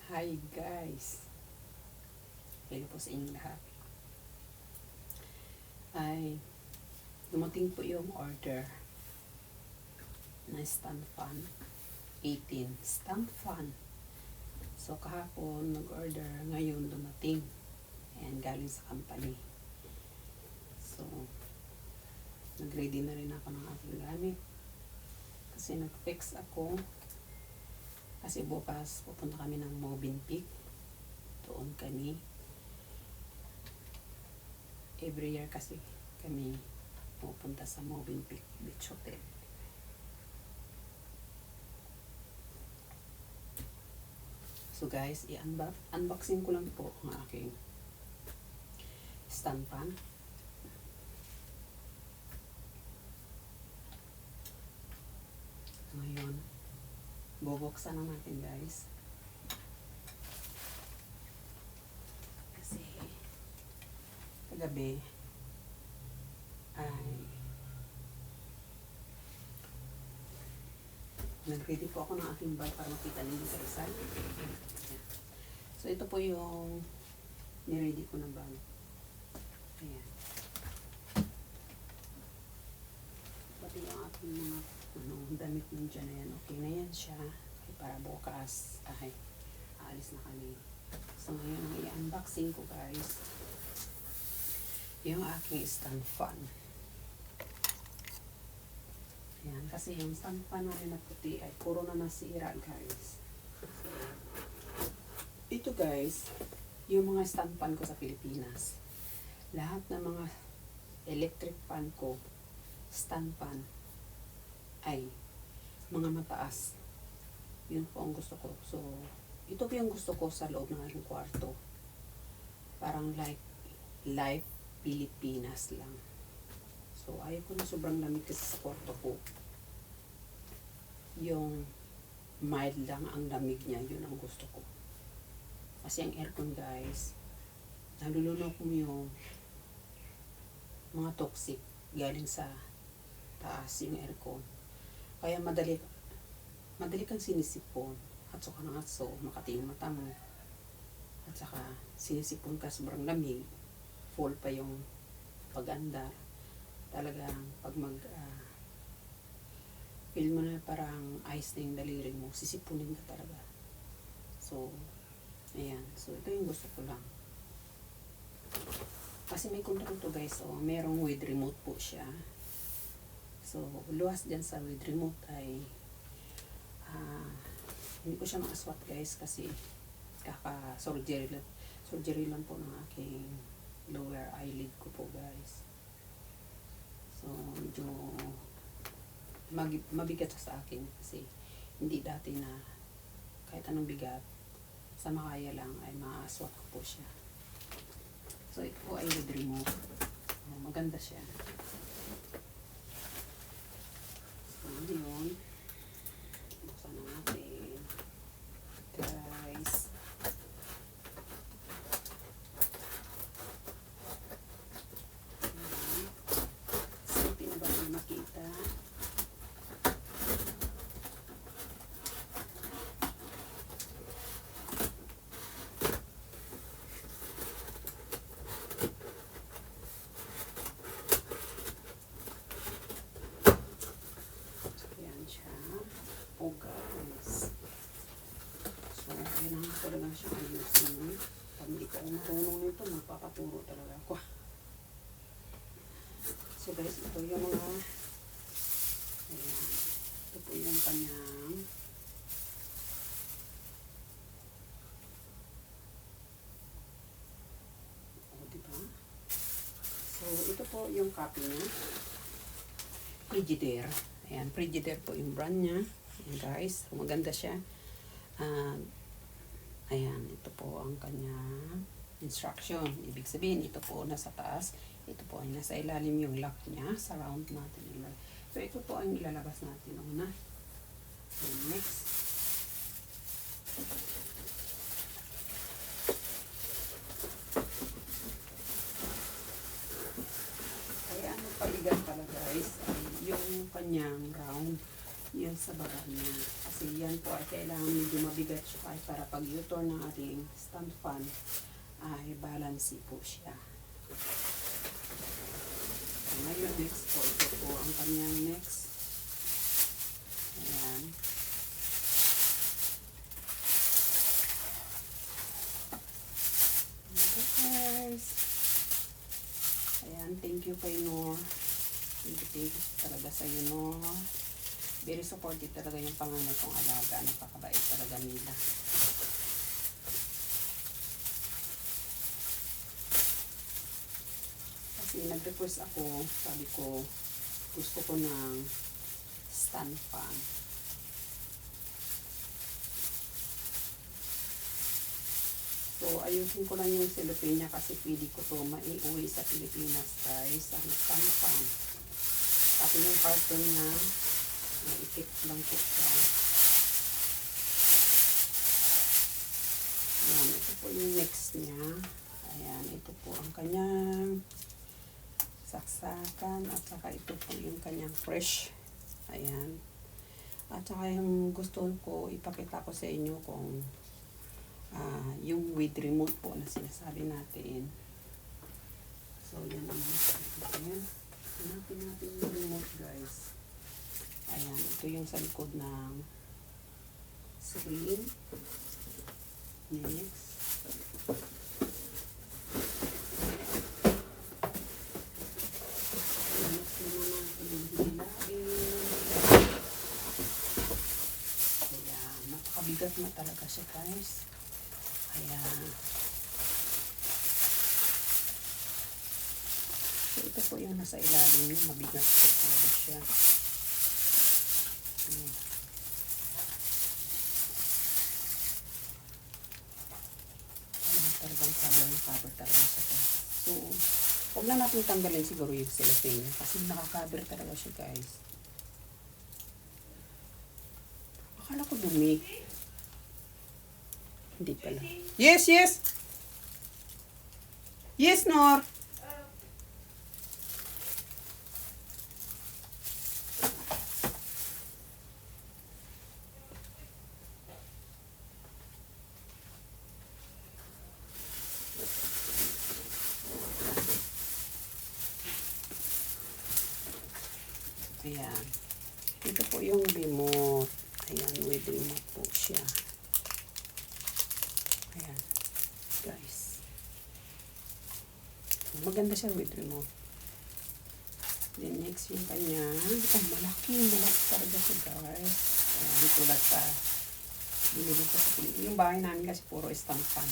Hi guys! Hello po sa inyong lahat. Ay, dumating po yung order na stand fan. 18 stand fan. So kahapon nag-order, ngayon dumating. Ayan, galing sa company. So, nag-ready na rin ako ng aking gamit. Kasi nag-fix ako. Kasi bukas pupunta kami ng Movenpick. Doon kami. Every year kasi kami pupunta sa Movenpick Beach Hotel. So guys, i-unboxing ko lang po ang aking stand fan. Ngayon, bubuksan na natin guys. Kasi kagabi ay nag-ready po ako ng aking bag para makita ninyo sa isa. So ito po yung niready ko na bag. Ayan. Pati yung aking mga damit nandiyan na yan. Okay na yan siya. Okay, para bukas ay aalis na kami. So ngayon ang i-unboxing ko guys yung aking stand fan. Ayan, kasi yung stand fan namin na puti ay puro na nasira guys. Ito guys, yung mga stand fan ko sa Pilipinas. Lahat ng mga electric fan ko, stand fan, ay mga mataas. Yun po ang gusto ko. So, ito po yung gusto ko sa loob ng aking kwarto. Parang like life Pilipinas lang. So, ayaw ko na sobrang lamig kasi sa kwarto ko. Yung mild lang ang lamig niya, yun ang gusto ko. Kasi ang aircon guys, nalulunok mo yung mga toxic galing sa taas yung aircon. Kaya madali kang sinisipon. Hatso ka ng hatso, makati yung mata mo. At saka sinisipon ka sobrang lamig. Full pa yung pag-andar. Talagang pag feel mo na parang ice na yung daliri mo, sisipunin ka talaga. So, ayan. So, ito yung gusto ko lang. Kasi may control to guys. So, merong with remote po siya. So, luwas dyan sa with remote ay hindi ko siya ma-swat guys kasi kaka-surgery lang po ng aking lower eyelid ko po guys. So, medyo mabigat sa akin kasi hindi dati na kahit anong bigat sa makaya lang ay ma-swat ko po siya. So, ito po ay with remote. Maganda siya. So, yun. Buksan na natin. Guys. Simple na ba yung makita? Oh guys. So, kailangan ko talaga siya ayusin. Pag hindi ko marunong nito, magpapaturo talaga ako. So guys, ito yung mga ayan. Ito po yung kanyang diba? So, ito po yung copy niya. Frigidaire. Ayan, Frigidaire po yung brand niya. Ayan guys, maganda siya. Ayan, ito po ang kanyang instruction. Ibig sabihin, ito po nasa taas. Ito po ay nasa ilalim yung lock niya. Surround natin yung lock. So, ito po ang ilalabas natin una. So, next. Kaya ano paligan pala guys, ay yung kanyang round, yun sa baba niya. Kasi Kasi yan po ay kailangan medyo mabigat siya ay para pag U-turn ng ating stand fan ay balance po siya. Ngayon, next po, ito po ang kanyang next. Ayan. Okay, guys. Ayan, thank you kay Nor. Thank you talaga sa iyo, Nor. Very supportive talaga yung panganay kong alaga. Napakabait talaga nila. Kasi nag-request ako, sabi ko, gusto ko ng stand fan. So, ayusin ko lang yung cellophane niya kasi pwede ko to maiuwi sa Pilipinas, guys. Ang stand fan. Pati yung carton niya, naikip lang po siya. Ayan, ito po yung next niya. Ayan, ito po ang kanyang saksakan at saka ito po yung kanyang fresh. Ayan. At saka yung gusto ko ipakita ko sa inyo kung yung with remote po na sinasabi natin. So, yan ang ayan. Hanapin natin yung remote, guys. Ayan, ito yung sa likod ng screen. Next. Napakabigat na talaga siya, guys. Ayan. So, ito po yung nasa ilalim niya. Mabigat po talaga siya. Talagang cover talaga siya. So, huwag na natin tanggalin siguro yung cellophane kasi naka-cover talaga siya, guys. Akala ko dumi. Hindi pala. Yes, yes! Yes, Nor! Ayan. Ito po yung remote. Ayan, with remote po siya. Ayan. Guys. Maganda siya with remote. Then next yung kanya. Malaki talaga siya, guys. Ayan, tulad sa binili ko sa Pilipinas. Yung bahay namin kasi puro stand fan.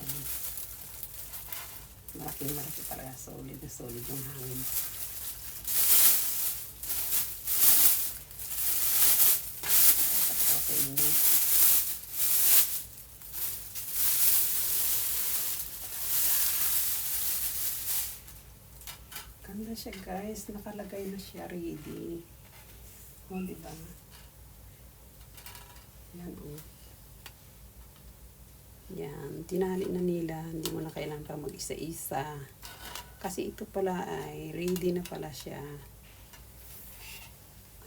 Ayan. Malaki talaga. Solid na solid yung hangin. Ganda siya, guys. Nakalagay na siya ready. O, diba? Yan, o. Yan. Tinali na nila. Hindi mo na kailangan pa mag-isa-isa. Kasi ito pala ay ready na pala siya.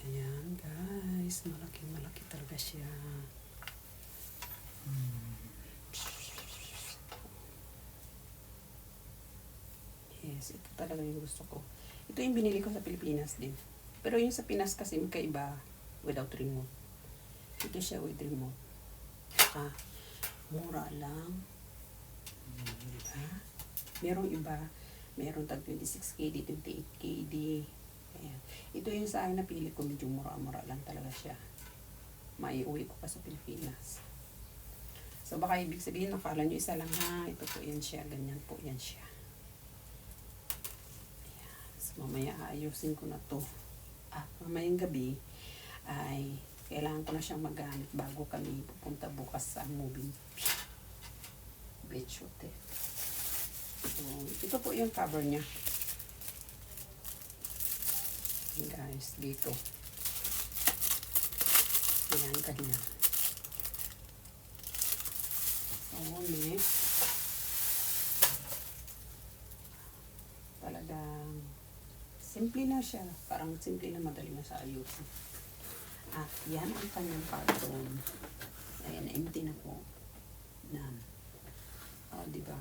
Ayan, guys. Malaki talaga siya. Yes, ito talaga yung gusto ko. Ito yung binili ko sa Pilipinas din. Pero yung sa Pinas kasi magkaiba without remote. Ito siya with remote. Mura lang. Diba? Merong iba. Merong tag 26 KD, 28 KD. Ayan. Ito yung sa akin napili ko. Medyo mura-mura lang talaga siya. Maiuwi ko pa sa Pilipinas. So baka ibig sabihin, nakala nyo isa lang ha. Ito po yan siya. Ganyan po yan siya. Mamaya aayusin ko na to. Mamayang gabi ay kailangan ko na siyang magamit bago kami pupunta bukas sa moving beach hotel. So, ito po yung cover niya. Guys, dito. Ayan, ganyan. So, next. Talagang simple na siya. Parang simple na madali na sa ayusin. At yan ang kanyang carton. Ayan, empty na po. Yan. Diba?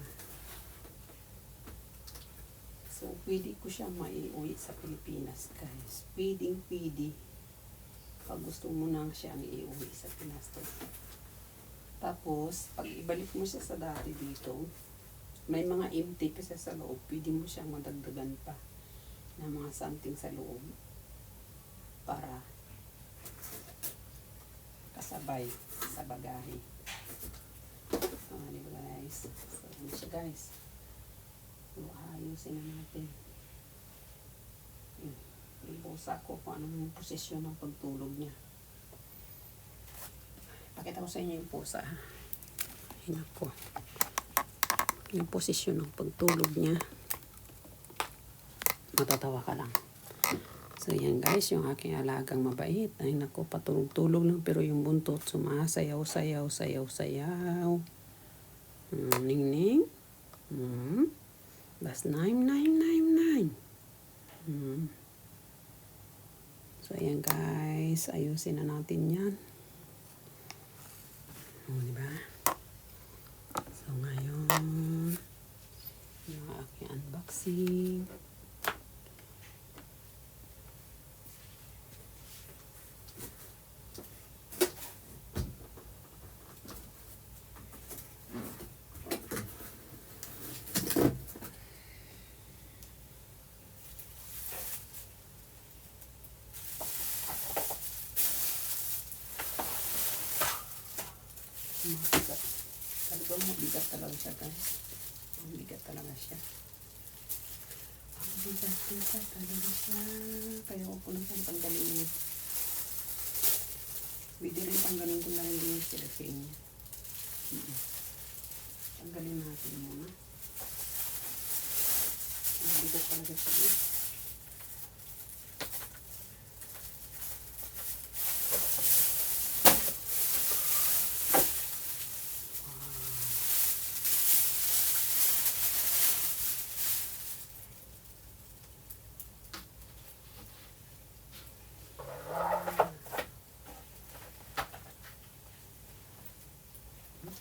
So, pwede ko siya maiuwi sa Pilipinas, guys. Pwede. Pag gusto mo nang siyang iuwi sa Pinas to. Tapos, pag ibalik mo siya sa dati dito, may mga empty pa siya sa loob. Pwede mo siyang madagdagan pa ng mga something sa loob para kasabay sa bagahe. Diba guys? So, ano siya guys? So, ayusin na natin. Yung pusa ko kung anong posisyon ng pagtulog niya. Pakita ko sa inyo yung pusa. Ayun ako. Yung posisyon ng pagtulog niya. Matatawa ka lang. So, yan guys, yung aking alagang mabait. Ay, naku, patulog-tulog lang. Pero yung buntot, sumasayaw. Ning-ning. That's 9. So, ayan guys. Ayusin na natin yan. Diba? So, ngayon, yung aking unboxing. Mabigat. Talagang mabigat talaga siya guys. Mabigat talaga siya. Mabigat talaga siya. Kaya ako lang siyang tanggalin niya. Pwede rin tanggalin ko na rin din yung cellophane niya. Tanggalin natin muna. Mabigat talaga siya guys.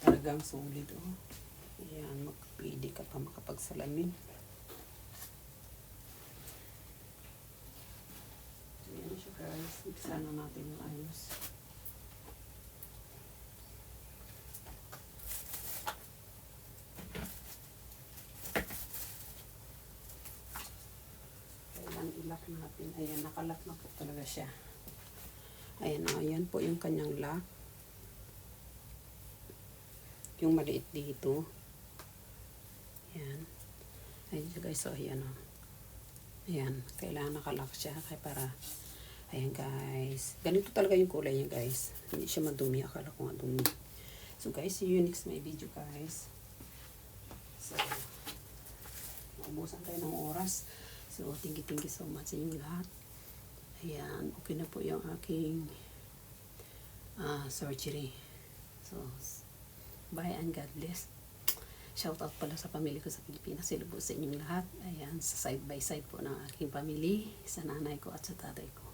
Talagang solid, oh. Ayan, pwede ka pa makapagsalamin. So, yan siya guys. Iksa na natin yung ayos. Kailan ilak natin. Ayan, nakalak na po talaga siya. Ayan, ayan po yung kanyang lock. Yung maliit dito. Ayan. Ayan siya guys. So, ayan o. Ayan. Kailangan nakalock siya. Kaya para, ayan guys. Ganito talaga yung kulay niya guys. Hindi siya madumi. Akala ko nga dumi. So guys, see you next my video guys. So, maubusan tayo ng oras. So, thank you so much sa inyong lahat. Ayan. Okay na po yung aking surgery. So, bye and God bless. Shout out pala sa pamilya ko sa Pilipinas. Sila po sa inyong lahat. Ayan, sa side by side po ng aking family. Sa nanay ko at sa tatay ko.